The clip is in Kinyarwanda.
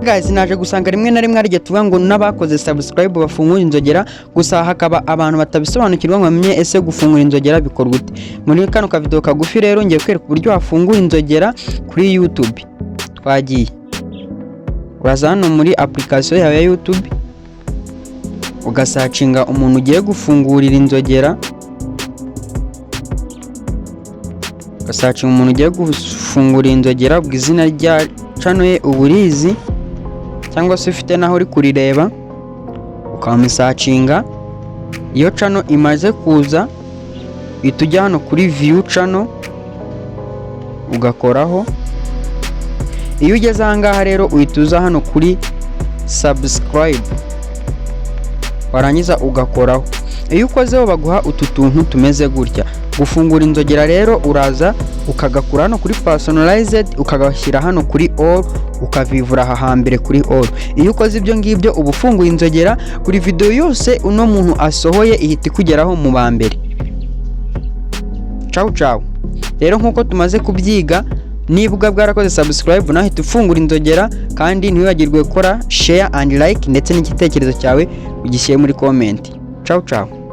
Guys, naje gusanga rimwe na rimwe ari tuvuga ngo n'abakoze subscribe bafungura inzogera, gusa hakaba abantu batabisobanukirwa ngo bamenye ese gufungura inzogera bikorwa gute. Muri kano ka video kagufi rero ngiye kwereka uburyo wafungura inzogera kuri YouTube. Twagiye uraza hano muri application yawe ya YouTube, ugasacinga umuntu ugiye gufungurira inzogera, ugasacinga umuntu ugiye gufungura inzogera, bw'izina rya channel ye uburizi cyangwa se ufite naho uri kurireba, ukamusacinga. Iyo channel imaze kuza itujya hano kuri view channel ugakoraho. Iyo ugeze ahangaha rero uhituza hano kuri subscribe, warangiza ugakoraho. Iyo ukozeho baguha utu tuntu tumeze gutya. Gufungura inzogera rero uraza ukagakura hano kuri personalized, ukagashyira hano kuri all, ukavivura aha hambere kuri all. Iyo ukoze ibyo ngibyo uba ufunguye inzogera kuri video yose uno muntu asohoye ihita ikugeraho mu ba mbere. Ciao ciao. Rero nkuko tumaze kubyiga, niba bwarakoze subscribe nahita ufungura inzogera, kandi ntiwibagirwe gukora share and like ndetse n'igitekerezo cyawe ugishyire muri comment. Ciao ciao.